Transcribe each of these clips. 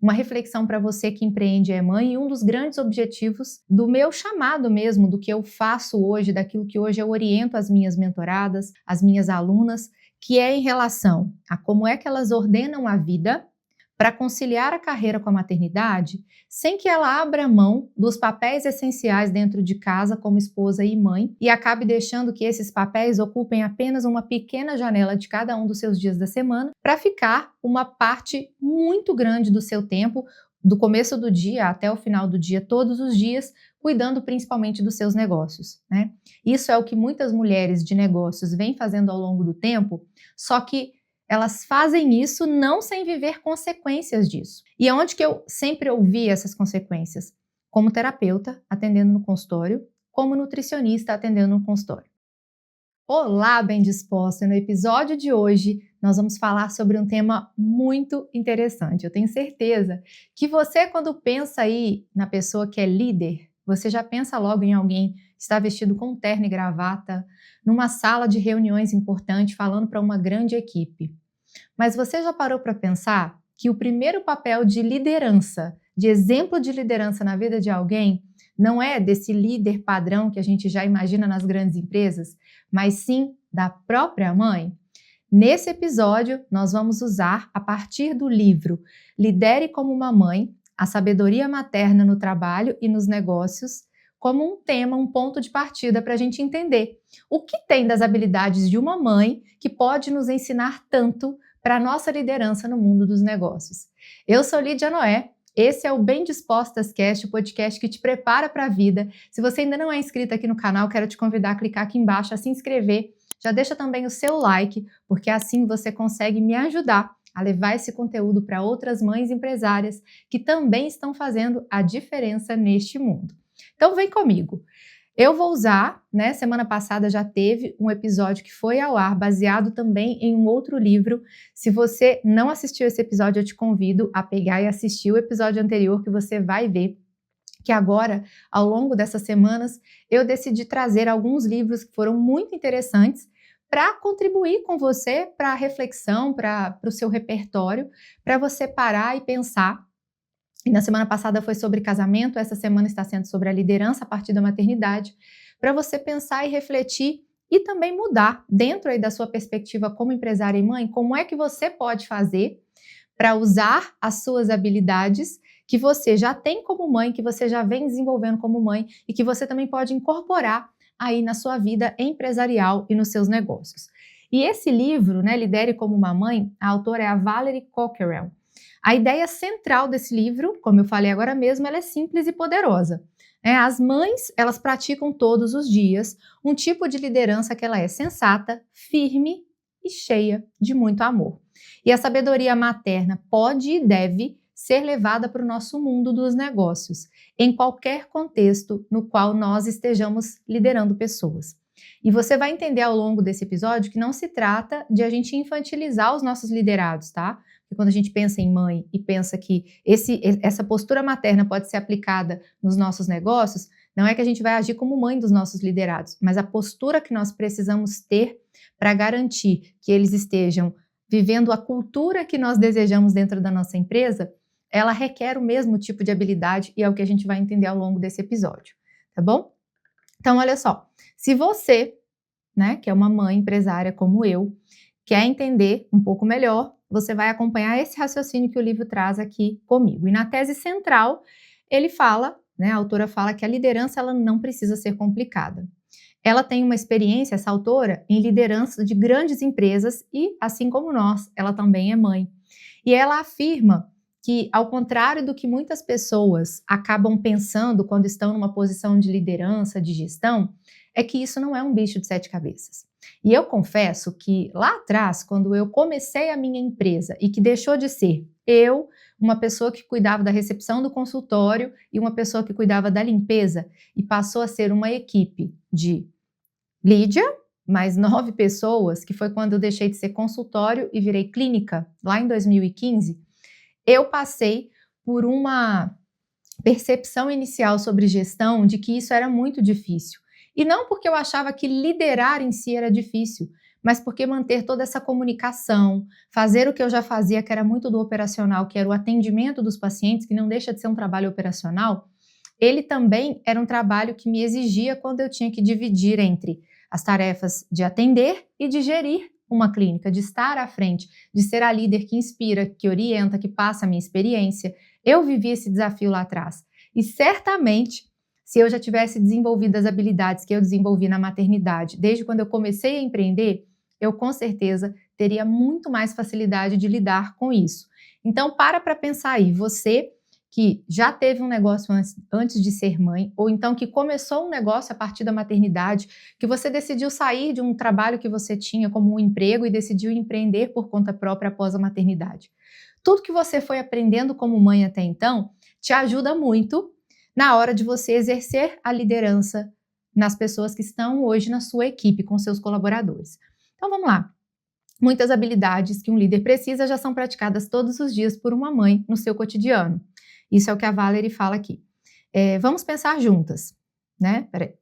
uma reflexão para você que empreende e é mãe, e um dos grandes objetivos do meu chamado mesmo, do que eu faço hoje, daquilo que hoje eu oriento as minhas mentoradas, as minhas alunas, que é em relação a como é que elas ordenam a vida para conciliar a carreira com a maternidade, sem que ela abra mão dos papéis essenciais dentro de casa como esposa e mãe e acabe deixando que esses papéis ocupem apenas uma pequena janela de cada um dos seus dias da semana para ficar uma parte muito grande do seu tempo, do começo do dia até o final do dia, todos os dias, cuidando principalmente dos seus negócios, né? Isso é o que muitas mulheres de negócios vêm fazendo ao longo do tempo, só que elas fazem isso não sem viver consequências disso. E aonde que eu sempre ouvi essas consequências? Como terapeuta, atendendo no consultório, como nutricionista, atendendo no consultório. Olá, bem disposta! No episódio de hoje, nós vamos falar sobre um tema muito interessante. Eu tenho certeza que você, quando pensa aí na pessoa que é líder, você já pensa logo em alguém que está vestido com terno e gravata, numa sala de reuniões importante, falando para uma grande equipe. Mas você já parou para pensar que o primeiro papel de liderança, de exemplo de liderança na vida de alguém, não é desse líder padrão que a gente já imagina nas grandes empresas, mas sim da própria mãe? Nesse episódio, nós vamos usar, a partir do livro Lidere como uma Mãe, a sabedoria materna no trabalho e nos negócios, como um tema, um ponto de partida para a gente entender o que tem das habilidades de uma mãe que pode nos ensinar tanto para a nossa liderança no mundo dos negócios. Eu sou Lídia Noé, esse é o Bem Dispostas Cast, o podcast que te prepara para a vida. Se você ainda não é inscrito aqui no canal, quero te convidar a clicar aqui embaixo, a se inscrever. Já deixa também o seu like, porque assim você consegue me ajudar a levar esse conteúdo para outras mães empresárias que também estão fazendo a diferença neste mundo. Então vem comigo. Eu vou usar, né? Semana passada já teve um episódio que foi ao ar, baseado também em um outro livro. Se você não assistiu esse episódio, eu te convido a pegar e assistir o episódio anterior, que você vai ver que agora, ao longo dessas semanas, eu decidi trazer alguns livros que foram muito interessantes para contribuir com você para a reflexão, para o seu repertório, para você parar e pensar. E na semana passada foi sobre casamento, essa semana está sendo sobre a liderança a partir da maternidade, para você pensar e refletir e também mudar dentro aí da sua perspectiva como empresária e mãe, como é que você pode fazer para usar as suas habilidades que você já tem como mãe, que você já vem desenvolvendo como mãe e que você também pode incorporar aí na sua vida empresarial e nos seus negócios. E esse livro, né, Lidere como uma Mãe, a autora é a Valerie Cockerell. A ideia central desse livro, como eu falei agora mesmo, ela é simples e poderosa. As mães, elas praticam todos os dias um tipo de liderança que ela é sensata, firme e cheia de muito amor. E a sabedoria materna pode e deve ser levada para o nosso mundo dos negócios, em qualquer contexto no qual nós estejamos liderando pessoas. E você vai entender ao longo desse episódio que não se trata de a gente infantilizar os nossos liderados, tá? Porque quando a gente pensa em mãe e pensa que essa postura materna pode ser aplicada nos nossos negócios, não é que a gente vai agir como mãe dos nossos liderados, mas a postura que nós precisamos ter para garantir que eles estejam vivendo a cultura que nós desejamos dentro da nossa empresa, ela requer o mesmo tipo de habilidade e é o que a gente vai entender ao longo desse episódio, tá bom? Então, olha só, se você, né, que é uma mãe empresária como eu, quer entender um pouco melhor, você vai acompanhar esse raciocínio que o livro traz aqui comigo. E na tese central, ele fala, né, a autora fala que a liderança ela não precisa ser complicada. Ela tem uma experiência, essa autora, em liderança de grandes empresas e, assim como nós, ela também é mãe. E ela afirma que, ao contrário do que muitas pessoas acabam pensando quando estão numa posição de liderança, de gestão, é que isso não é um bicho de 7 cabeças. E eu confesso que lá atrás, quando eu comecei a minha empresa e que deixou de ser eu, uma pessoa que cuidava da recepção do consultório e uma pessoa que cuidava da limpeza, e passou a ser uma equipe de Lídia, mais 9 pessoas, que foi quando eu deixei de ser consultório e virei clínica, lá em 2015, eu passei por uma percepção inicial sobre gestão de que isso era muito difícil. E não porque eu achava que liderar em si era difícil, mas porque manter toda essa comunicação, fazer o que eu já fazia, que era muito do operacional, que era o atendimento dos pacientes, que não deixa de ser um trabalho operacional, ele também era um trabalho que me exigia quando eu tinha que dividir entre as tarefas de atender e de gerir uma clínica, de estar à frente, de ser a líder que inspira, que orienta, que passa a minha experiência. Eu vivi esse desafio lá atrás. E certamente, se eu já tivesse desenvolvido as habilidades que eu desenvolvi na maternidade, desde quando eu comecei a empreender, eu com certeza teria muito mais facilidade de lidar com isso. Então, para pensar aí, você que já teve um negócio antes de ser mãe, ou então que começou um negócio a partir da maternidade, que você decidiu sair de um trabalho que você tinha como um emprego e decidiu empreender por conta própria após a maternidade. Tudo que você foi aprendendo como mãe até então te ajuda muito na hora de você exercer a liderança nas pessoas que estão hoje na sua equipe, com seus colaboradores. Então vamos lá. Muitas habilidades que um líder precisa já são praticadas todos os dias por uma mãe no seu cotidiano. Isso é o que a Valerie fala aqui. Vamos pensar juntas, né? Peraí.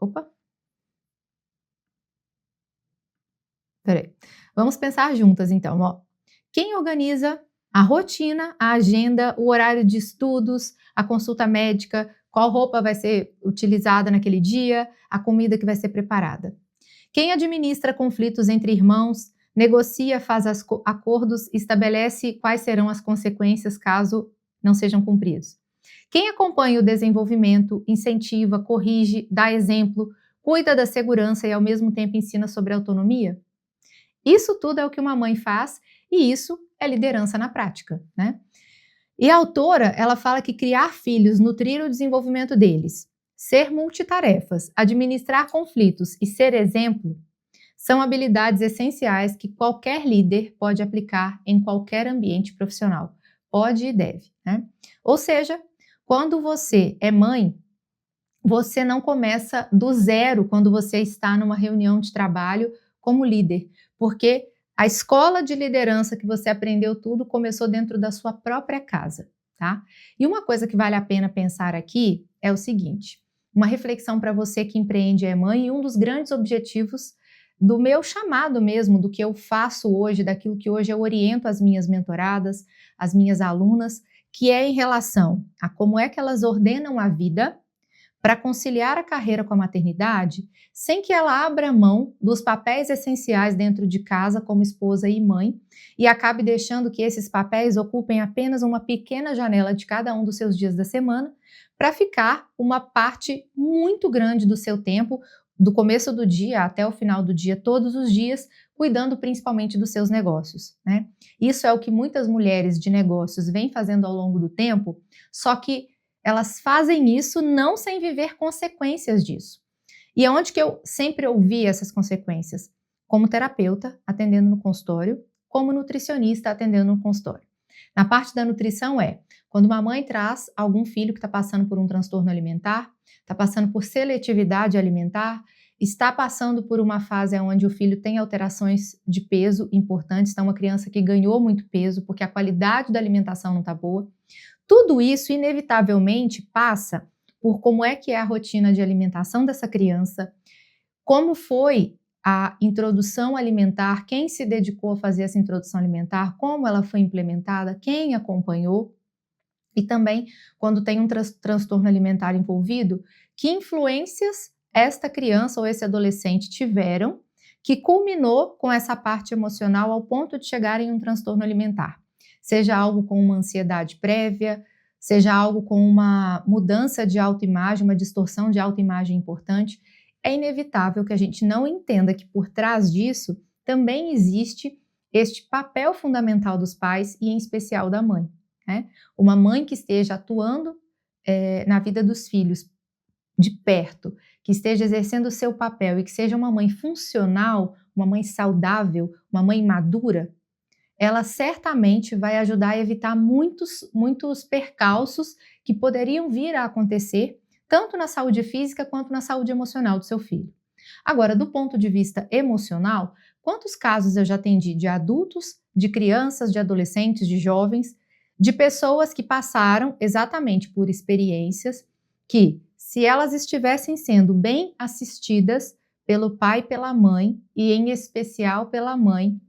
Vamos pensar juntas, então. Ó. Quem organiza a rotina, a agenda, o horário de estudos, a consulta médica, qual roupa vai ser utilizada naquele dia, a comida que vai ser preparada? Quem administra conflitos entre irmãos, negocia, faz acordos, estabelece quais serão as consequências caso não sejam cumpridos? Quem acompanha o desenvolvimento, incentiva, corrige, dá exemplo, cuida da segurança e ao mesmo tempo ensina sobre autonomia? Isso tudo é o que uma mãe faz e isso é liderança na prática, né? E a autora, ela fala que criar filhos, nutrir o desenvolvimento deles, ser multitarefas, administrar conflitos e ser exemplo são habilidades essenciais que qualquer líder pode aplicar em qualquer ambiente profissional. Pode e deve, né? Ou seja, quando você é mãe, você não começa do zero quando você está numa reunião de trabalho como líder, porque a escola de liderança que você aprendeu tudo começou dentro da sua própria casa, tá? E uma coisa que vale a pena pensar aqui é o seguinte, uma reflexão para você que empreende e é mãe, e um dos grandes objetivos do meu chamado mesmo, do que eu faço hoje, daquilo que hoje eu oriento as minhas mentoradas, as minhas alunas, que é em relação a como é que elas ordenam a vida para conciliar a carreira com a maternidade, sem que ela abra mão dos papéis essenciais dentro de casa como esposa e mãe, e acabe deixando que esses papéis ocupem apenas uma pequena janela de cada um dos seus dias da semana, para ficar uma parte muito grande do seu tempo, do começo do dia até o final do dia, todos os dias, cuidando principalmente dos seus negócios, né? Isso é o que muitas mulheres de negócios vêm fazendo ao longo do tempo, só que elas fazem isso não sem viver consequências disso. E aonde que eu sempre ouvi essas consequências? Como terapeuta, atendendo no consultório, como nutricionista, atendendo no consultório. Na parte da nutrição quando uma mãe traz algum filho que está passando por um transtorno alimentar, está passando por seletividade alimentar, está passando por uma fase onde o filho tem alterações de peso importantes, está uma criança que ganhou muito peso porque a qualidade da alimentação não está boa. Tudo isso, inevitavelmente, passa por como é que é a rotina de alimentação dessa criança, como foi a introdução alimentar, quem se dedicou a fazer essa introdução alimentar, como ela foi implementada, quem acompanhou, e também, quando tem um transtorno alimentar envolvido, que influências esta criança ou esse adolescente tiveram que culminou com essa parte emocional ao ponto de chegar em um transtorno alimentar. Seja algo com uma ansiedade prévia, seja algo com uma mudança de autoimagem, uma distorção de autoimagem importante, é inevitável que a gente não entenda que por trás disso também existe este papel fundamental dos pais e em especial da mãe, né? Uma mãe que esteja atuando na vida dos filhos de perto, que esteja exercendo o seu papel e que seja uma mãe funcional, uma mãe saudável, uma mãe madura, ela certamente vai ajudar a evitar muitos percalços que poderiam vir a acontecer, tanto na saúde física quanto na saúde emocional do seu filho. Agora, do ponto de vista emocional, quantos casos eu já atendi de adultos, de crianças, de adolescentes, de jovens, de pessoas que passaram exatamente por experiências que, se elas estivessem sendo bem assistidas pelo pai e pela mãe, e em especial pela mãe,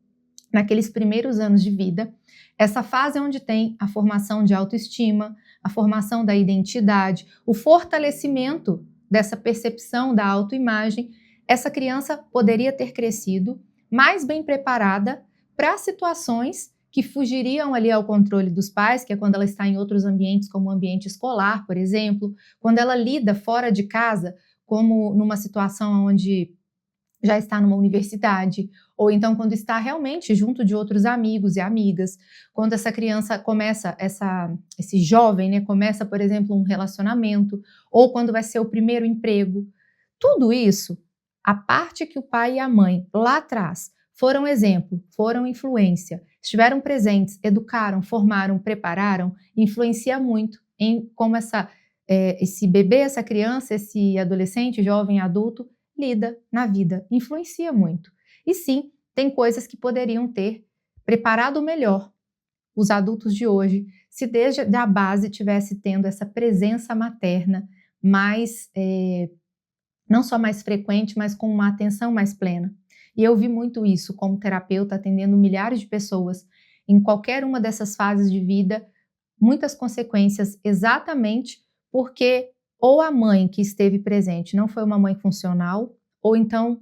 naqueles primeiros anos de vida. Essa fase é onde tem a formação de autoestima, a formação da identidade, o fortalecimento dessa percepção da autoimagem. Essa criança poderia ter crescido mais bem preparada para situações que fugiriam ali ao controle dos pais, que é quando ela está em outros ambientes, como o ambiente escolar, por exemplo, quando ela lida fora de casa, como numa situação onde já está numa universidade, ou então quando está realmente junto de outros amigos e amigas, quando essa criança começa, esse jovem, né, começa, por exemplo, um relacionamento, ou quando vai ser o primeiro emprego. Tudo isso, a parte que o pai e a mãe lá atrás foram exemplo, foram influência, estiveram presentes, educaram, formaram, prepararam, influencia muito em como esse bebê, essa criança, esse adolescente, jovem, adulto, lida na vida, influencia muito. E sim, tem coisas que poderiam ter preparado melhor os adultos de hoje, se desde a base tivesse tendo essa presença materna mais, não só mais frequente, mas com uma atenção mais plena. E eu vi muito isso como terapeuta, atendendo milhares de pessoas em qualquer uma dessas fases de vida, muitas consequências exatamente porque ou a mãe que esteve presente não foi uma mãe funcional, ou então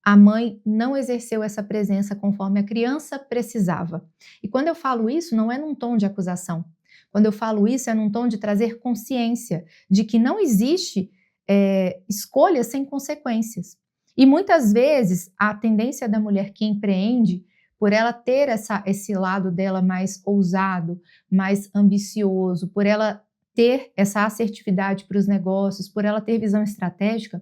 a mãe não exerceu essa presença conforme a criança precisava. E quando eu falo isso, não é num tom de acusação. Quando eu falo isso, é num tom de trazer consciência de que não existe escolha sem consequências. E muitas vezes a tendência da mulher que empreende, por ela ter esse lado dela mais ousado, mais ambicioso, por ela ter essa assertividade para os negócios, por ela ter visão estratégica,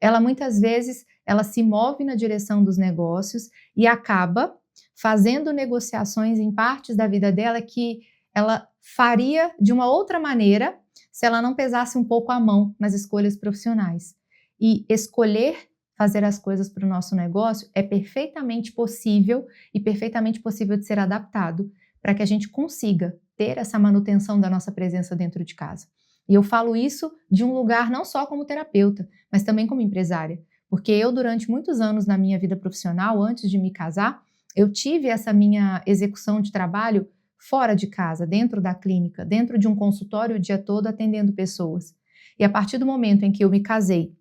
ela muitas vezes ela se move na direção dos negócios e acaba fazendo negociações em partes da vida dela que ela faria de uma outra maneira se ela não pesasse um pouco a mão nas escolhas profissionais. E escolher fazer as coisas para o nosso negócio é perfeitamente possível e perfeitamente possível de ser adaptado para que a gente consiga ter essa manutenção da nossa presença dentro de casa. E eu falo isso de um lugar não só como terapeuta, mas também como empresária, porque eu durante muitos anos na minha vida profissional, antes de me casar, eu tive essa minha execução de trabalho fora de casa, dentro da clínica, dentro de um consultório o dia todo atendendo pessoas. E a partir do momento em que eu me casei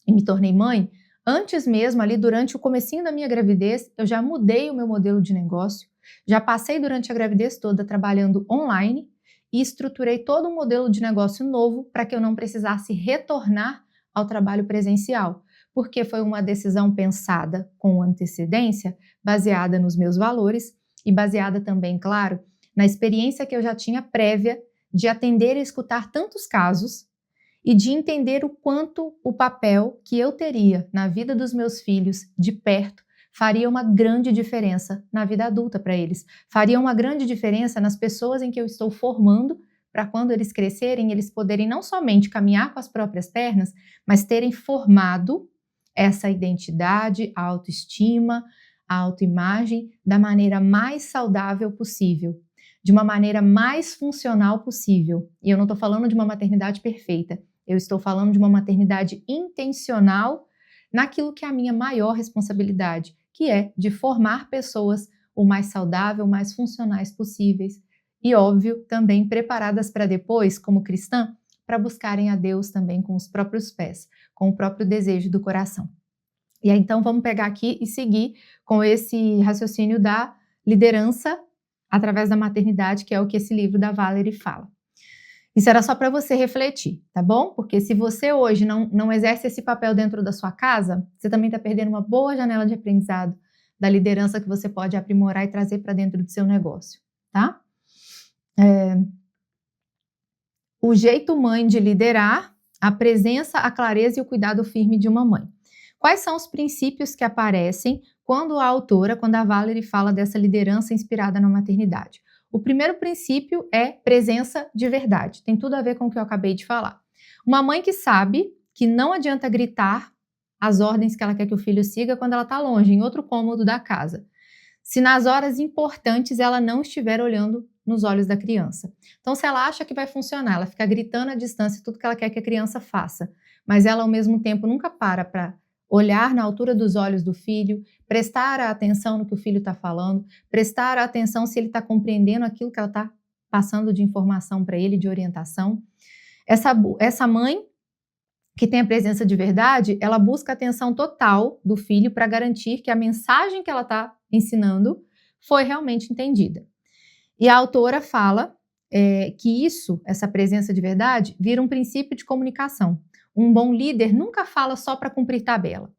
e me tornei mãe, antes mesmo, ali durante o comecinho da minha gravidez, eu já mudei o meu modelo de negócio, já passei durante a gravidez toda trabalhando online e estruturei todo um modelo de negócio novo para que eu não precisasse retornar ao trabalho presencial, porque foi uma decisão pensada com antecedência, baseada nos meus valores e baseada também, claro, na experiência que eu já tinha prévia de atender e escutar tantos casos e de entender o quanto o papel que eu teria na vida dos meus filhos de perto faria uma grande diferença na vida adulta para eles. Faria uma grande diferença nas pessoas em que eu estou formando para quando eles crescerem, eles poderem não somente caminhar com as próprias pernas, mas terem formado essa identidade, a autoestima, a autoimagem da maneira mais saudável possível, de uma maneira mais funcional possível. E eu não estou falando de uma maternidade perfeita, eu estou falando de uma maternidade intencional naquilo que é a minha maior responsabilidade, que é de formar pessoas o mais saudável, mais funcionais possíveis e, óbvio, também preparadas para depois, como cristã, para buscarem a Deus também com os próprios pés, com o próprio desejo do coração. E aí, então, vamos pegar aqui e seguir com esse raciocínio da liderança através da maternidade, que é o que esse livro da Valerie fala. Isso era só para você refletir, tá bom? Porque se você hoje não exerce esse papel dentro da sua casa, você também está perdendo uma boa janela de aprendizado da liderança que você pode aprimorar e trazer para dentro do seu negócio, tá? O jeito mãe de liderar, a presença, a clareza e o cuidado firme de uma mãe. Quais são os princípios que aparecem quando a Valerie fala dessa liderança inspirada na maternidade? O primeiro princípio é presença de verdade. Tem tudo a ver com o que eu acabei de falar. Uma mãe que sabe que não adianta gritar as ordens que ela quer que o filho siga quando ela está longe, em outro cômodo da casa. Se nas horas importantes ela não estiver olhando nos olhos da criança. Então, se ela acha que vai funcionar, ela fica gritando à distância tudo que ela quer que a criança faça, mas ela, ao mesmo tempo, nunca para olhar na altura dos olhos do filho, prestar atenção no que o filho está falando, prestar atenção se ele está compreendendo aquilo que ela está passando de informação para ele, de orientação. Essa mãe que tem a presença de verdade, ela busca a atenção total do filho para garantir que a mensagem que ela está ensinando foi realmente entendida. E a autora fala que essa presença de verdade, vira um princípio de comunicação. Um bom líder nunca fala só para cumprir tabela.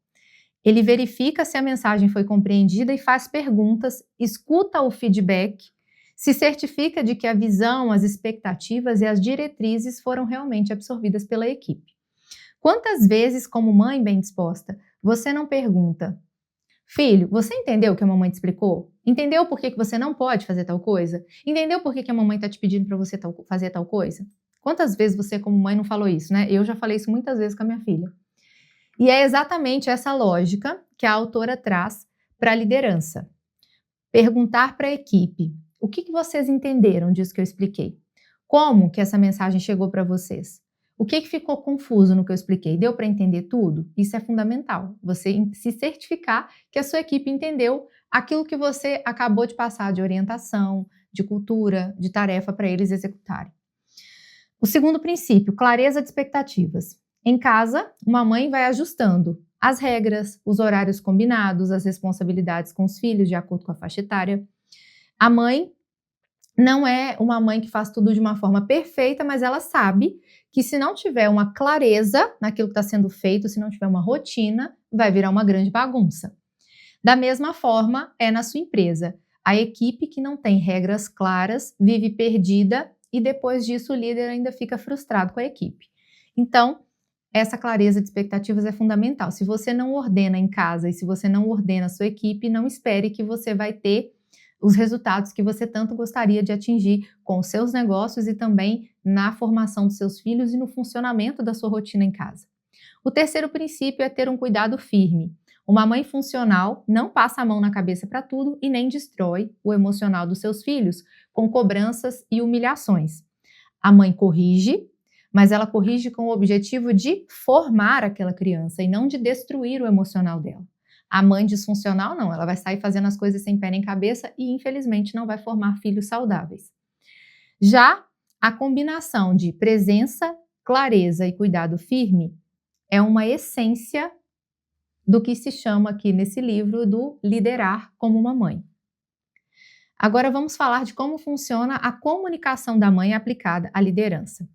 Ele verifica se a mensagem foi compreendida e faz perguntas, escuta o feedback, se certifica de que a visão, as expectativas e as diretrizes foram realmente absorvidas pela equipe. Quantas vezes, como mãe bem disposta, você não pergunta: filho, você entendeu o que a mamãe te explicou? Entendeu por que você não pode fazer tal coisa? Entendeu por que a mamãe está te pedindo para você fazer tal coisa? Quantas vezes você, como mãe, não falou isso, né? Eu já falei isso muitas vezes com a minha filha. E é exatamente essa lógica que a autora traz para a liderança. Perguntar para a equipe: o que vocês entenderam disso que eu expliquei? Como que essa mensagem chegou para vocês? O que ficou confuso no que eu expliquei? Deu para entender tudo? Isso é fundamental. Você se certificar que a sua equipe entendeu aquilo que você acabou de passar de orientação, de cultura, de tarefa para eles executarem. O segundo princípio, clareza de expectativas. Em casa, uma mãe vai ajustando as regras, os horários combinados, as responsabilidades com os filhos de acordo com a faixa etária. A mãe não é uma mãe que faz tudo de uma forma perfeita, mas ela sabe que se não tiver uma clareza naquilo que está sendo feito, se não tiver uma rotina, vai virar uma grande bagunça. Da mesma forma, é na sua empresa. A equipe que não tem regras claras vive perdida e depois disso o líder ainda fica frustrado com a equipe. Então, essa clareza de expectativas é fundamental. Se você não ordena em casa e se você não ordena a sua equipe, não espere que você vai ter os resultados que você tanto gostaria de atingir com os seus negócios e também na formação dos seus filhos e no funcionamento da sua rotina em casa. O terceiro princípio é ter um cuidado firme. Uma mãe funcional não passa a mão na cabeça para tudo e nem destrói o emocional dos seus filhos com cobranças e humilhações. A mãe corrige, mas ela corrige com o objetivo de formar aquela criança e não de destruir o emocional dela. A mãe disfuncional não, ela vai sair fazendo as coisas sem pé nem cabeça e infelizmente não vai formar filhos saudáveis. Já a combinação de presença, clareza e cuidado firme é uma essência do que se chama aqui nesse livro do liderar como uma mãe. Agora vamos falar de como funciona a comunicação da mãe aplicada à liderança.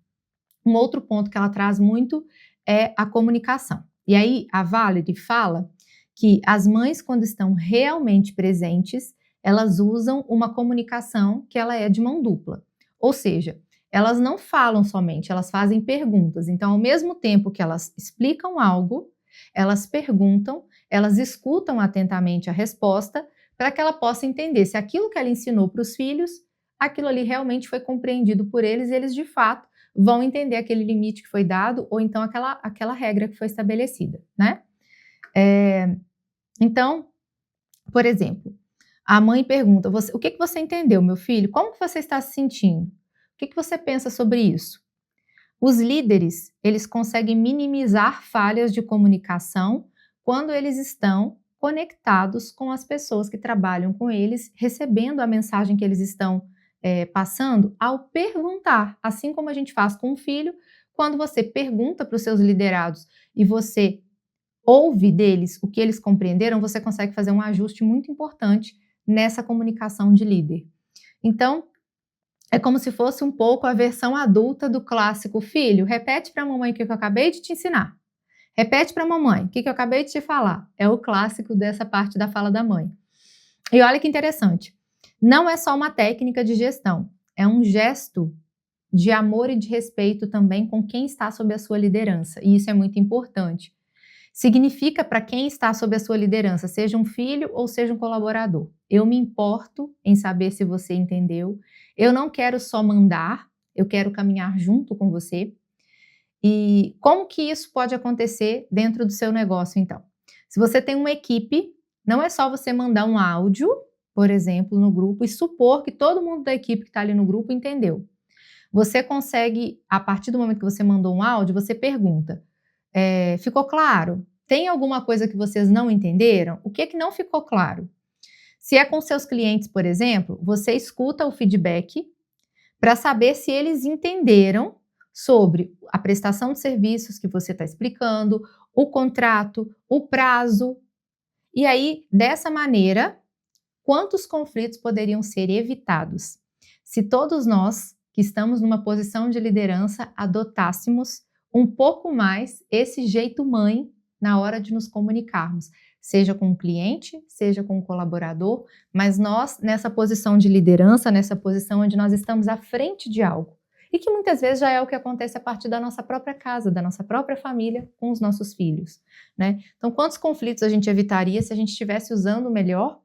Um outro ponto que ela traz muito é a comunicação. E aí a Valerie fala que as mães, quando estão realmente presentes, elas usam uma comunicação que ela é de mão dupla. Ou seja, elas não falam somente, elas fazem perguntas. Então, ao mesmo tempo que elas explicam algo, elas perguntam, elas escutam atentamente a resposta para que ela possa entender se aquilo que ela ensinou para os filhos, aquilo ali realmente foi compreendido por eles e eles, de fato, vão entender aquele limite que foi dado ou então aquela regra que foi estabelecida, né? Então, por exemplo, a mãe pergunta: o que você entendeu, meu filho? Como que você está se sentindo? O que você pensa sobre isso? Os líderes, eles conseguem minimizar falhas de comunicação quando eles estão conectados com as pessoas que trabalham com eles, recebendo a mensagem que eles estão passando ao perguntar, assim como a gente faz com um filho, quando você pergunta para os seus liderados e você ouve deles o que eles compreenderam, você consegue fazer um ajuste muito importante nessa comunicação de líder. Então, é como se fosse um pouco a versão adulta do clássico: filho, repete para a mamãe o que eu acabei de te ensinar. Repete para a mamãe o que eu acabei de te falar. É o clássico dessa parte da fala da mãe. E olha que interessante. Não é só uma técnica de gestão, é um gesto de amor e de respeito também com quem está sob a sua liderança. E isso é muito importante. Significa para quem está sob a sua liderança, seja um filho ou seja um colaborador: eu me importo em saber se você entendeu, eu não quero só mandar, eu quero caminhar junto com você. E como que isso pode acontecer dentro do seu negócio, então? Se você tem uma equipe, não é só você mandar um áudio, por exemplo, no grupo e supor que todo mundo da equipe que está ali no grupo entendeu. Você consegue, a partir do momento que você mandou um áudio, você pergunta: ficou claro? Tem alguma coisa que vocês não entenderam? O que não ficou claro? Se é com seus clientes, por exemplo, você escuta o feedback para saber se eles entenderam sobre a prestação de serviços que você está explicando, o contrato, o prazo. E aí, dessa maneira, quantos conflitos poderiam ser evitados se todos nós, que estamos numa posição de liderança, adotássemos um pouco mais esse jeito mãe na hora de nos comunicarmos, seja com o cliente, seja com o colaborador, mas nós nessa posição de liderança, nessa posição onde nós estamos à frente de algo. E que muitas vezes já é o que acontece a partir da nossa própria casa, da nossa própria família, com os nossos filhos, né? Então, quantos conflitos a gente evitaria se a gente estivesse usando melhor,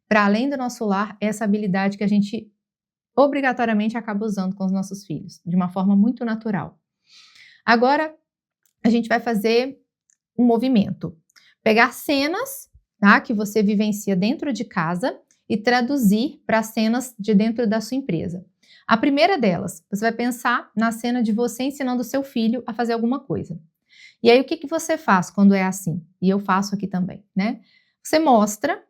para além do nosso lar, essa habilidade que a gente obrigatoriamente acaba usando com os nossos filhos, de uma forma muito natural. Agora, a gente vai fazer um movimento. Pegar cenas, tá, que você vivencia dentro de casa e traduzir para cenas de dentro da sua empresa. A primeira delas, você vai pensar na cena de você ensinando o seu filho a fazer alguma coisa. E aí, o que você faz quando é assim? E eu faço aqui também, né? Você mostra,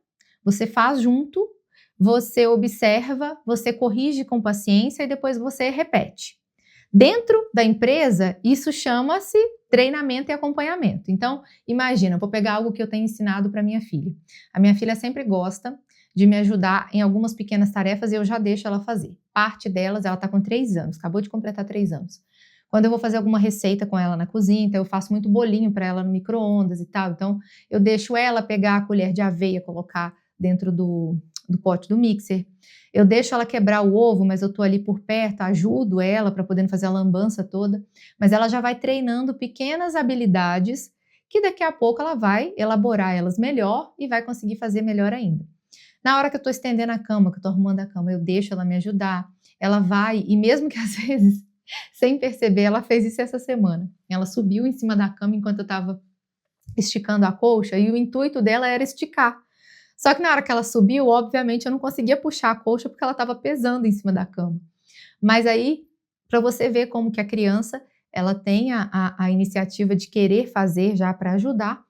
você faz junto, você observa, você corrige com paciência e depois você repete. Dentro da empresa, isso chama-se treinamento e acompanhamento. Então, imagina, eu vou pegar algo que eu tenho ensinado para minha filha. A minha filha sempre gosta de me ajudar em algumas pequenas tarefas e eu já deixo ela fazer. Parte delas, ela está com 3 anos, acabou de completar 3 anos. Quando eu vou fazer alguma receita com ela na cozinha, então eu faço muito bolinho para ela no micro-ondas e tal. Então, eu deixo ela pegar a colher de aveia, colocar dentro do pote do mixer. Eu deixo ela quebrar o ovo, mas eu tô ali por perto, ajudo ela para poder fazer a lambança toda. Mas ela já vai treinando pequenas habilidades que daqui a pouco ela vai elaborar elas melhor e vai conseguir fazer melhor ainda. Na hora que eu tô estendendo a cama, que eu tô arrumando a cama, eu deixo ela me ajudar. Ela vai, e mesmo que às vezes, sem perceber, ela fez isso essa semana. Ela subiu em cima da cama enquanto eu tava esticando a colcha e o intuito dela era esticar. Só que na hora que ela subiu, obviamente, eu não conseguia puxar a colcha porque ela estava pesando em cima da cama. Mas aí, para você ver como que a criança, ela tem a iniciativa de querer fazer já para ajudar.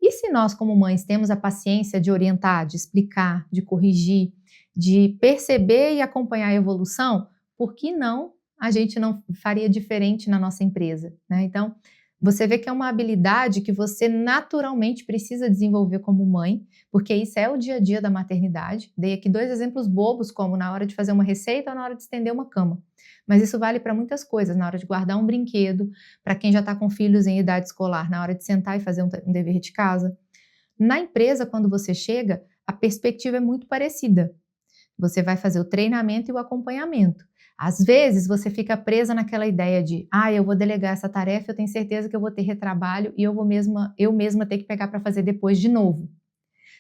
E se nós, como mães, temos a paciência de orientar, de explicar, de corrigir, de perceber e acompanhar a evolução, por que não a gente não faria diferente na nossa empresa, né? Então, você vê que é uma habilidade que você naturalmente precisa desenvolver como mãe, porque isso é o dia a dia da maternidade. Dei aqui 2 exemplos bobos, como na hora de fazer uma receita ou na hora de estender uma cama. Mas isso vale para muitas coisas, na hora de guardar um brinquedo, para quem já está com filhos em idade escolar, na hora de sentar e fazer um dever de casa. Na empresa, quando você chega, a perspectiva é muito parecida. Você vai fazer o treinamento e o acompanhamento. Às vezes você fica presa naquela ideia de, eu vou delegar essa tarefa, eu tenho certeza que eu vou ter retrabalho e eu mesma ter que pegar para fazer depois de novo.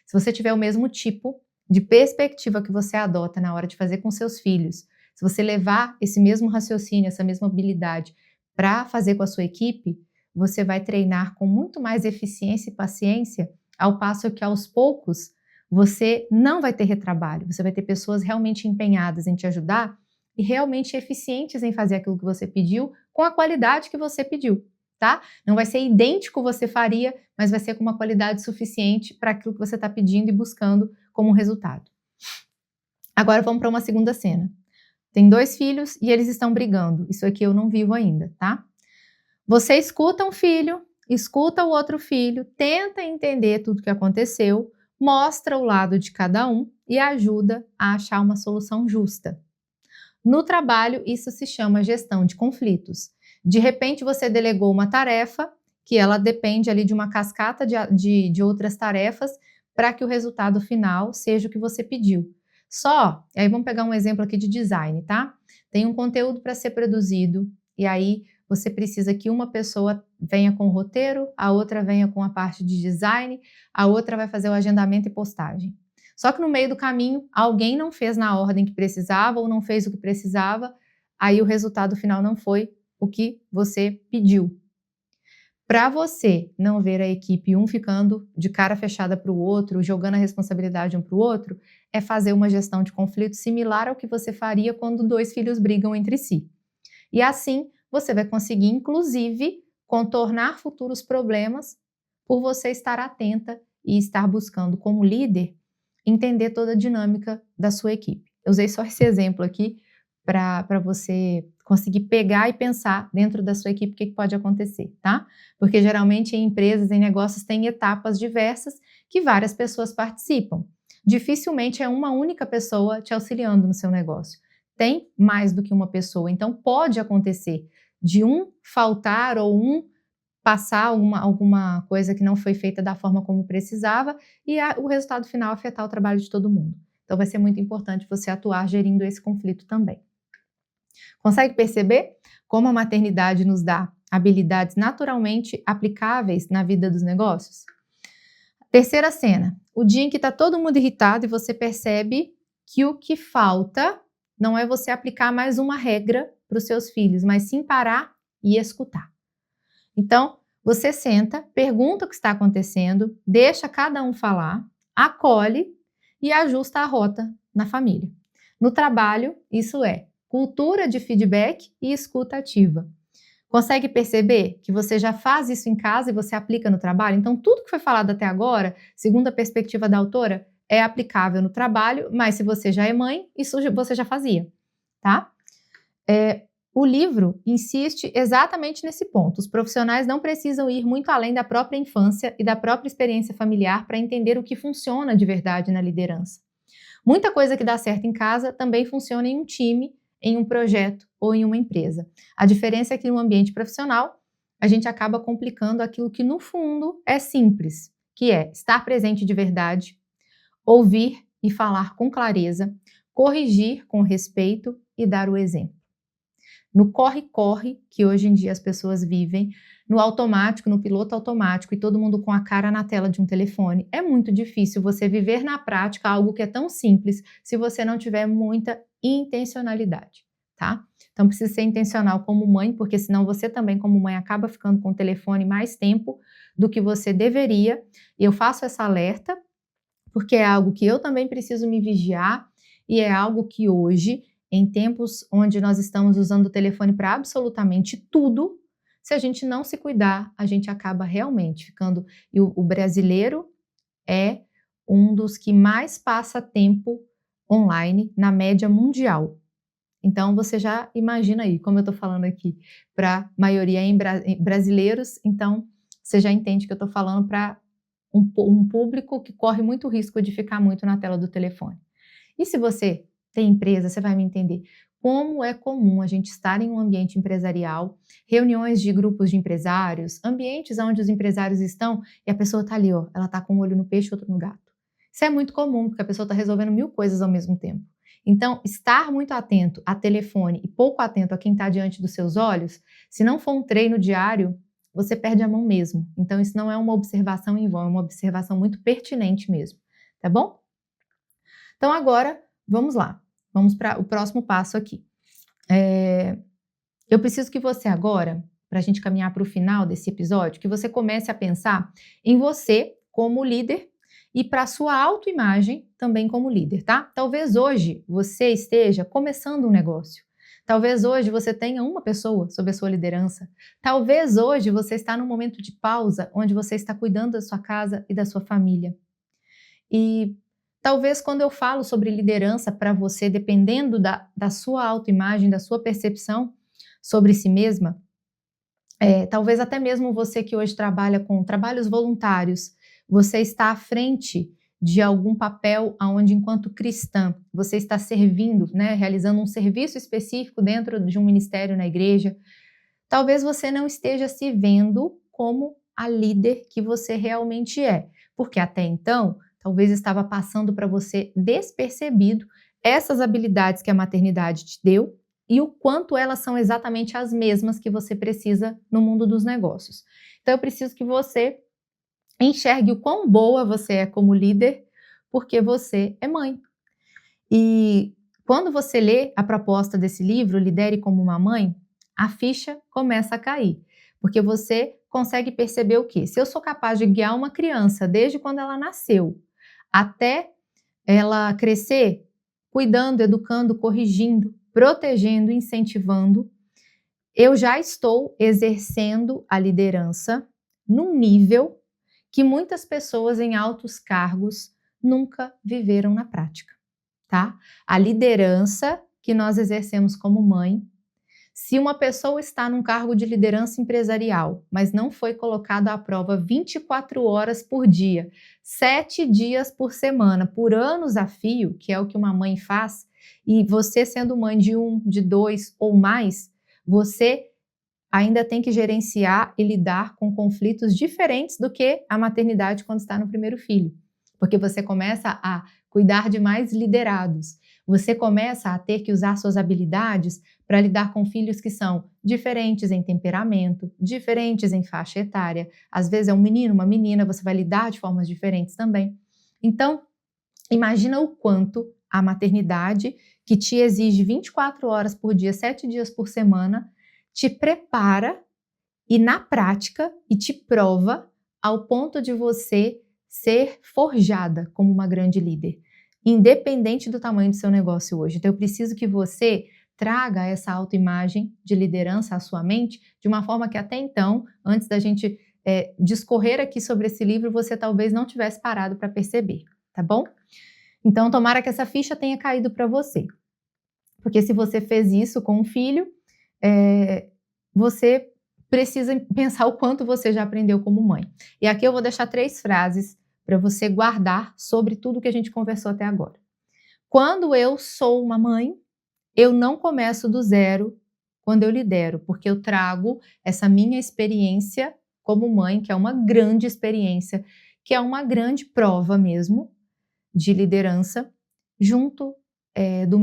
Se você tiver o mesmo tipo de perspectiva que você adota na hora de fazer com seus filhos, se você levar esse mesmo raciocínio, essa mesma habilidade para fazer com a sua equipe, você vai treinar com muito mais eficiência e paciência, ao passo que aos poucos você não vai ter retrabalho, você vai ter pessoas realmente empenhadas em te ajudar e realmente eficientes em fazer aquilo que você pediu com a qualidade que você pediu, tá? Não vai ser idêntico você faria, mas vai ser com uma qualidade suficiente para aquilo que você está pedindo e buscando como resultado. Agora vamos para uma segunda cena. Tem 2 filhos e eles estão brigando. Isso aqui eu não vivo ainda, tá? Você escuta um filho, escuta o outro filho, tenta entender tudo o que aconteceu, mostra o lado de cada um e ajuda a achar uma solução justa. No trabalho, isso se chama gestão de conflitos. De repente, você delegou uma tarefa que ela depende ali de uma cascata de outras tarefas para que o resultado final seja o que você pediu. Aí vamos pegar um exemplo aqui de design, tá? Tem um conteúdo para ser produzido e aí você precisa que uma pessoa venha com o roteiro, a outra venha com a parte de design, a outra vai fazer o agendamento e postagem. Só que no meio do caminho, alguém não fez na ordem que precisava ou não fez o que precisava, aí o resultado final não foi o que você pediu. Para você não ver a equipe um ficando de cara fechada para o outro, jogando a responsabilidade um para o outro, é fazer uma gestão de conflito similar ao que você faria quando 2 filhos brigam entre si. E assim, você vai conseguir, inclusive, contornar futuros problemas por você estar atenta e estar buscando, como líder, entender toda a dinâmica da sua equipe. Eu usei só esse exemplo aqui para você conseguir pegar e pensar dentro da sua equipe o que pode acontecer, tá? Porque geralmente em empresas, em negócios, tem etapas diversas que várias pessoas participam. Dificilmente é uma única pessoa te auxiliando no seu negócio. Tem mais do que uma pessoa, então pode acontecer de um faltar ou um passar alguma coisa que não foi feita da forma como precisava e o resultado final afetar o trabalho de todo mundo. Então vai ser muito importante você atuar gerindo esse conflito também. Consegue perceber como a maternidade nos dá habilidades naturalmente aplicáveis na vida dos negócios? Terceira cena, o dia em que está todo mundo irritado e você percebe que o que falta não é você aplicar mais uma regra para os seus filhos, mas sim parar e escutar. Então, você senta, pergunta o que está acontecendo, deixa cada um falar, acolhe e ajusta a rota na família. No trabalho, isso é cultura de feedback e escuta ativa. Consegue perceber que você já faz isso em casa e você aplica no trabalho? Então, tudo que foi falado até agora, segundo a perspectiva da autora, é aplicável no trabalho, mas se você já é mãe, isso você já fazia, tá? O livro insiste exatamente nesse ponto. Os profissionais não precisam ir muito além da própria infância e da própria experiência familiar para entender o que funciona de verdade na liderança. Muita coisa que dá certo em casa também funciona em um time, em um projeto ou em uma empresa. A diferença é que no ambiente profissional, a gente acaba complicando aquilo que no fundo é simples, que é estar presente de verdade, ouvir e falar com clareza, corrigir com respeito e dar o exemplo. No corre-corre, que hoje em dia as pessoas vivem, no automático, no piloto automático e todo mundo com a cara na tela de um telefone, é muito difícil você viver na prática algo que é tão simples se você não tiver muita intencionalidade, tá? Então precisa ser intencional como mãe, porque senão você também como mãe acaba ficando com o telefone mais tempo do que você deveria. E eu faço essa alerta porque é algo que eu também preciso me vigiar e é algo que hoje, em tempos onde nós estamos usando o telefone para absolutamente tudo, se a gente não se cuidar, a gente acaba realmente ficando... E o brasileiro é um dos que mais passa tempo online na média mundial. Então, você já imagina aí, como eu estou falando aqui, para a maioria em brasileiros, então você já entende que eu estou falando para um público que corre muito risco de ficar muito na tela do telefone. E se você tem empresa, você vai me entender como é comum a gente estar em um ambiente empresarial, reuniões de grupos de empresários, ambientes onde os empresários estão e a pessoa está ali, ó, ela está com um olho no peixe e outro no gato. Isso é muito comum, porque a pessoa está resolvendo 1000 coisas ao mesmo tempo. Então, estar muito atento a telefone e pouco atento a quem está diante dos seus olhos, se não for um treino diário, você perde a mão mesmo. Então, isso não é uma observação em vão, é uma observação muito pertinente mesmo, tá bom? Então, agora, vamos lá. Vamos para o próximo passo aqui. Eu preciso que você agora, para a gente caminhar para o final desse episódio, que você comece a pensar em você como líder e para a sua autoimagem também como líder, tá? Talvez hoje você esteja começando um negócio. Talvez hoje você tenha uma pessoa sob a sua liderança. Talvez hoje você está num momento de pausa, onde você está cuidando da sua casa e da sua família. E talvez quando eu falo sobre liderança para você, dependendo da sua autoimagem, da sua percepção sobre si mesma, talvez até mesmo você que hoje trabalha com trabalhos voluntários, você está à frente de algum papel onde, enquanto cristã, você está servindo, né, realizando um serviço específico dentro de um ministério na igreja, talvez você não esteja se vendo como a líder que você realmente é, porque até então, talvez estava passando para você despercebido essas habilidades que a maternidade te deu e o quanto elas são exatamente as mesmas que você precisa no mundo dos negócios. Então, eu preciso que você enxergue o quão boa você é como líder, porque você é mãe. E quando você lê a proposta desse livro, Lidere como uma Mãe, a ficha começa a cair, porque você consegue perceber o quê? Se eu sou capaz de guiar uma criança desde quando ela nasceu, até ela crescer, cuidando, educando, corrigindo, protegendo, incentivando, eu já estou exercendo a liderança num nível que muitas pessoas em altos cargos nunca viveram na prática, tá? A liderança que nós exercemos como mãe. Se uma pessoa está num cargo de liderança empresarial, mas não foi colocado à prova 24 horas por dia, 7 dias por semana, por anos a fio, que é o que uma mãe faz, e você sendo mãe de 1, de 2 ou mais, você ainda tem que gerenciar e lidar com conflitos diferentes do que a maternidade quando está no primeiro filho. Porque você começa a cuidar de mais liderados, você começa a ter que usar suas habilidades para lidar com filhos que são diferentes em temperamento, diferentes em faixa etária. Às vezes é um menino, uma menina, você vai lidar de formas diferentes também. Então, imagina o quanto a maternidade, que te exige 24 horas por dia, 7 dias por semana, te prepara e na prática e te prova ao ponto de você ser forjada como uma grande líder, independente do tamanho do seu negócio hoje. Então eu preciso que você traga essa autoimagem de liderança à sua mente de uma forma que até então, antes da gente discorrer aqui sobre esse livro, você talvez não tivesse parado para perceber, tá bom? Então tomara que essa ficha tenha caído para você, porque se você fez isso com um filho, você precisa pensar o quanto você já aprendeu como mãe. E aqui eu vou deixar 3 frases para você guardar sobre tudo que a gente conversou até agora. Quando eu sou uma mãe, eu não começo do zero quando eu lidero, porque eu trago essa minha experiência como mãe, que é uma grande experiência, que é uma grande prova mesmo de liderança, junto do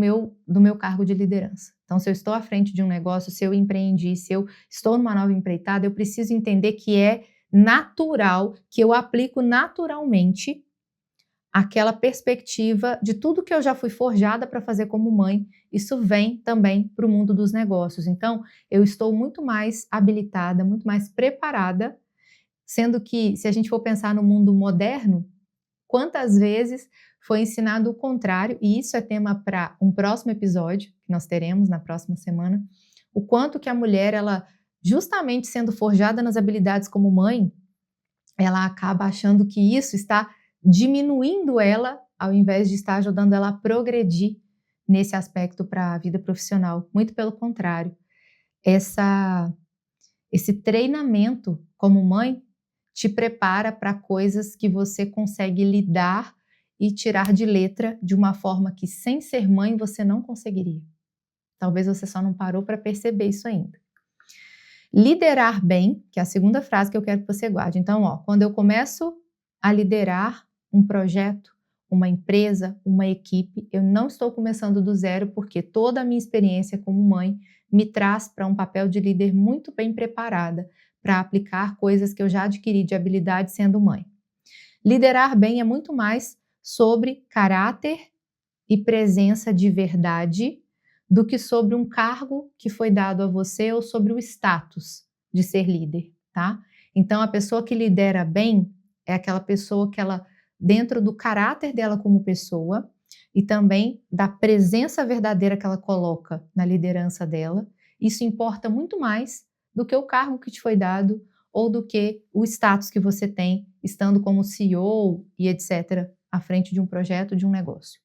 meu cargo de liderança. Então, se eu estou à frente de um negócio, se eu empreendi, se eu estou numa nova empreitada, eu preciso entender que é natural, que eu aplico naturalmente aquela perspectiva de tudo que eu já fui forjada para fazer como mãe. Isso vem também para o mundo dos negócios. Então, eu estou muito mais habilitada, muito mais preparada, sendo que, se a gente for pensar no mundo moderno, quantas vezes foi ensinado o contrário, e isso é tema para um próximo episódio, que nós teremos na próxima semana, o quanto que a mulher, ela, justamente sendo forjada nas habilidades como mãe, ela acaba achando que isso está diminuindo ela, ao invés de estar ajudando ela a progredir nesse aspecto para a vida profissional. Muito pelo contrário, esse treinamento como mãe te prepara para coisas que você consegue lidar e tirar de letra de uma forma que, sem ser mãe, você não conseguiria. Talvez você só não parou para perceber isso ainda. Liderar bem, que é a segunda frase que eu quero que você guarde. Então, quando eu começo a liderar um projeto, uma empresa, uma equipe, eu não estou começando do zero, porque toda a minha experiência como mãe me traz para um papel de líder muito bem preparada para aplicar coisas que eu já adquiri de habilidade sendo mãe. Liderar bem é muito mais sobre caráter e presença de verdade do que sobre um cargo que foi dado a você ou sobre o status de ser líder, tá? Então, a pessoa que lidera bem é aquela pessoa que ela, dentro do caráter dela como pessoa e também da presença verdadeira que ela coloca na liderança dela, isso importa muito mais do que o cargo que te foi dado ou do que o status que você tem estando como CEO e etc., à frente de um projeto, de um negócio.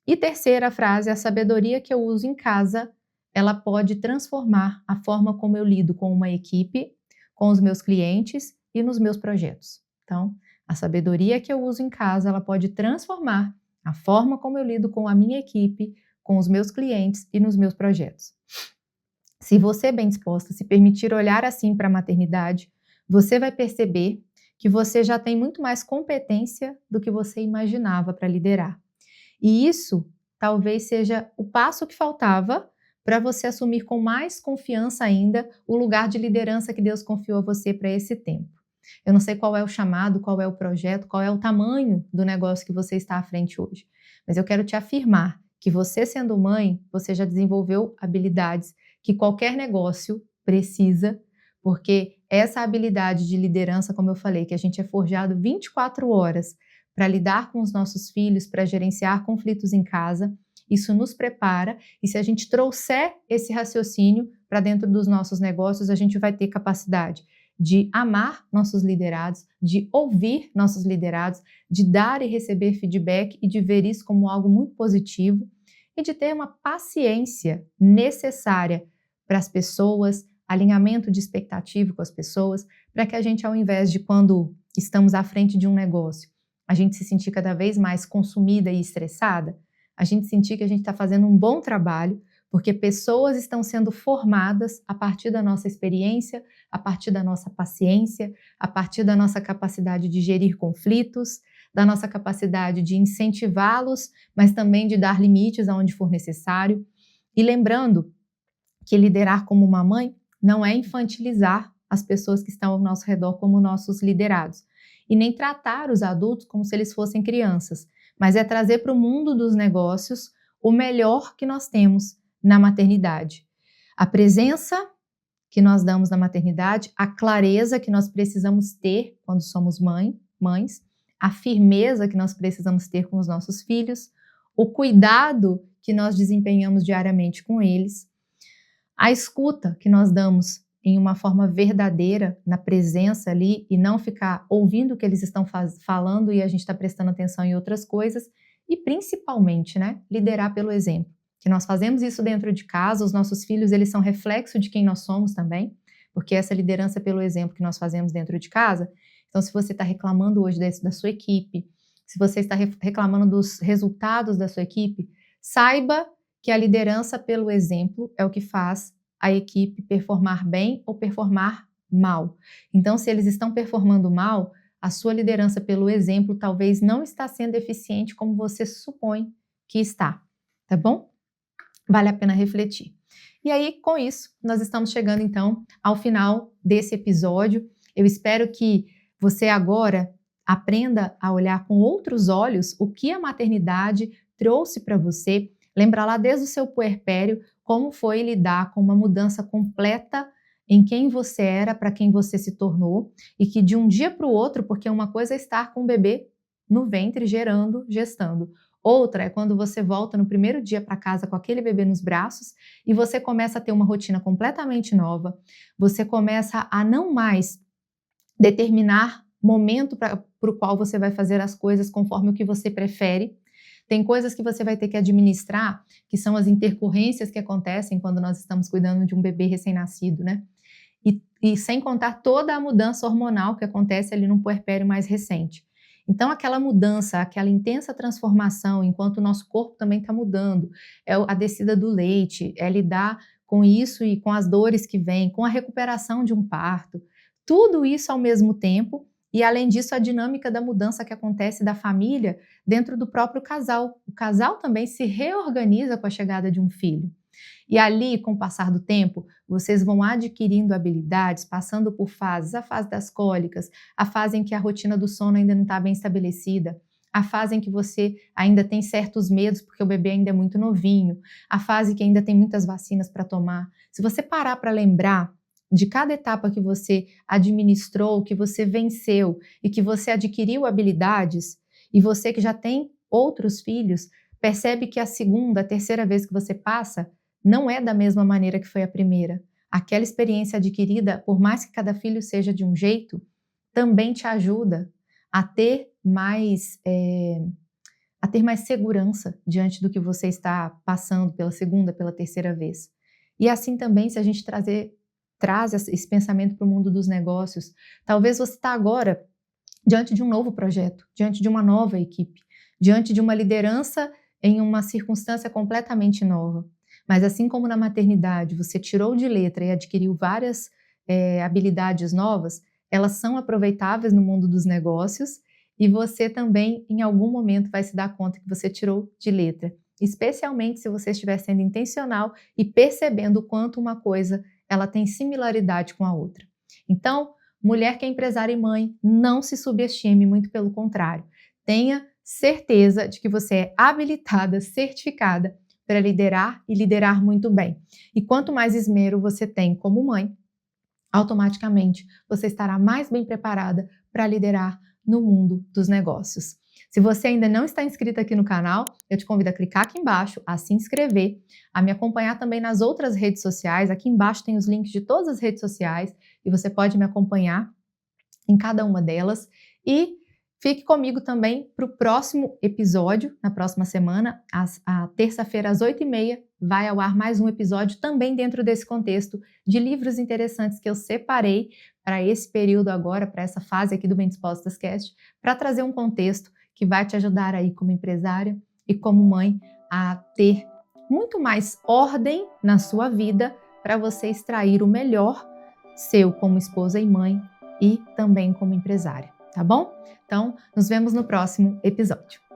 E terceira frase, a sabedoria que eu uso em casa, ela pode transformar a forma como eu lido com uma equipe, com os meus clientes e nos meus projetos. Então, a sabedoria que eu uso em casa, ela pode transformar a forma como eu lido com a minha equipe, com os meus clientes e nos meus projetos. Se você, bem disposta, se permitir olhar assim para a maternidade, você vai perceber que você já tem muito mais competência do que você imaginava para liderar. E isso talvez seja o passo que faltava para você assumir com mais confiança ainda o lugar de liderança que Deus confiou a você para esse tempo. Eu não sei qual é o chamado, qual é o projeto, qual é o tamanho do negócio que você está à frente hoje, mas eu quero te afirmar que você, sendo mãe, você já desenvolveu habilidades que qualquer negócio precisa, porque essa habilidade de liderança, como eu falei, que a gente é forjado 24 horas para lidar com os nossos filhos, para gerenciar conflitos em casa, isso nos prepara, e se a gente trouxer esse raciocínio para dentro dos nossos negócios, a gente vai ter capacidade de amar nossos liderados, de ouvir nossos liderados, de dar e receber feedback e de ver isso como algo muito positivo e de ter uma paciência necessária para as pessoas, alinhamento de expectativa com as pessoas, para que a gente, ao invés de quando estamos à frente de um negócio, a gente se sentir cada vez mais consumida e estressada, a gente sentir que a gente está fazendo um bom trabalho, porque pessoas estão sendo formadas a partir da nossa experiência, a partir da nossa paciência, a partir da nossa capacidade de gerir conflitos, da nossa capacidade de incentivá-los, mas também de dar limites aonde for necessário. E lembrando que liderar como uma mãe não é infantilizar as pessoas que estão ao nosso redor como nossos liderados, e nem tratar os adultos como se eles fossem crianças, mas é trazer para o mundo dos negócios o melhor que nós temos na maternidade. A presença que nós damos na maternidade, a clareza que nós precisamos ter quando somos mães, a firmeza que nós precisamos ter com os nossos filhos, o cuidado que nós desempenhamos diariamente com eles, a escuta que nós damos em uma forma verdadeira, na presença ali, e não ficar ouvindo o que eles estão falando e a gente está prestando atenção em outras coisas, e principalmente, liderar pelo exemplo. Que nós fazemos isso dentro de casa, os nossos filhos, eles são reflexo de quem nós somos também, porque essa liderança pelo exemplo que nós fazemos dentro de casa. Então, se você está reclamando hoje da sua equipe, se você está reclamando dos resultados da sua equipe, saiba que a liderança pelo exemplo é o que faz a equipe performar bem ou performar mal. Então, se eles estão performando mal, a sua liderança pelo exemplo talvez não está sendo eficiente como você supõe que está, tá bom? Vale a pena refletir. E aí, com isso, nós estamos chegando, então, ao final desse episódio. Eu espero que você agora aprenda a olhar com outros olhos o que a maternidade trouxe para você. Lembra lá desde o seu puerpério como foi lidar com uma mudança completa em quem você era para quem você se tornou e que de um dia para o outro, porque uma coisa é estar com o bebê no ventre gerando, gestando. Outra é quando você volta no primeiro dia para casa com aquele bebê nos braços e você começa a ter uma rotina completamente nova, você começa a não mais determinar momento para o qual você vai fazer as coisas conforme o que você prefere. Tem coisas que você vai ter que administrar, que são as intercorrências que acontecem quando nós estamos cuidando de um bebê recém-nascido, E sem contar toda a mudança hormonal que acontece ali no puerpério mais recente. Então, aquela mudança, aquela intensa transformação, enquanto o nosso corpo também está mudando, é a descida do leite, é lidar com isso e com as dores que vêm, com a recuperação de um parto, tudo isso ao mesmo tempo, e além disso, a dinâmica da mudança que acontece da família dentro do próprio casal. O casal também se reorganiza com a chegada de um filho. E ali, com o passar do tempo, vocês vão adquirindo habilidades, passando por fases, a fase das cólicas, a fase em que a rotina do sono ainda não está bem estabelecida, a fase em que você ainda tem certos medos porque o bebê ainda é muito novinho, a fase que ainda tem muitas vacinas para tomar. Se você parar para lembrar de cada etapa que você administrou, que você venceu e que você adquiriu habilidades, e você que já tem outros filhos, percebe que a segunda, a terceira vez que você passa, não é da mesma maneira que foi a primeira. Aquela experiência adquirida, por mais que cada filho seja de um jeito, também te ajuda a ter mais segurança diante do que você está passando pela segunda, pela terceira vez. E assim também, se a gente traz esse pensamento para o mundo dos negócios, talvez você está agora diante de um novo projeto, diante de uma nova equipe, diante de uma liderança em uma circunstância completamente nova. Mas assim como na maternidade você tirou de letra e adquiriu várias habilidades novas, elas são aproveitáveis no mundo dos negócios e você também em algum momento vai se dar conta que você tirou de letra, especialmente se você estiver sendo intencional e percebendo o quanto uma coisa ela tem similaridade com a outra. Então, mulher que é empresária e mãe, não se subestime, muito pelo contrário. Tenha certeza de que você é habilitada, certificada para liderar e liderar muito bem. E quanto mais esmero você tem como mãe, automaticamente você estará mais bem preparada para liderar no mundo dos negócios. Se você ainda não está inscrito aqui no canal, eu te convido a clicar aqui embaixo, a se inscrever, a me acompanhar também nas outras redes sociais. Aqui embaixo tem os links de todas as redes sociais e você pode me acompanhar em cada uma delas. E fique comigo também para o próximo episódio, na próxima semana, a terça-feira às 8h30, vai ao ar mais um episódio também dentro desse contexto de livros interessantes que eu separei para esse período agora, para essa fase aqui do Bem Dispostas Cast, para trazer um contexto que vai te ajudar aí como empresária e como mãe a ter muito mais ordem na sua vida para você extrair o melhor seu como esposa e mãe e também como empresária, tá bom? Então, nos vemos no próximo episódio.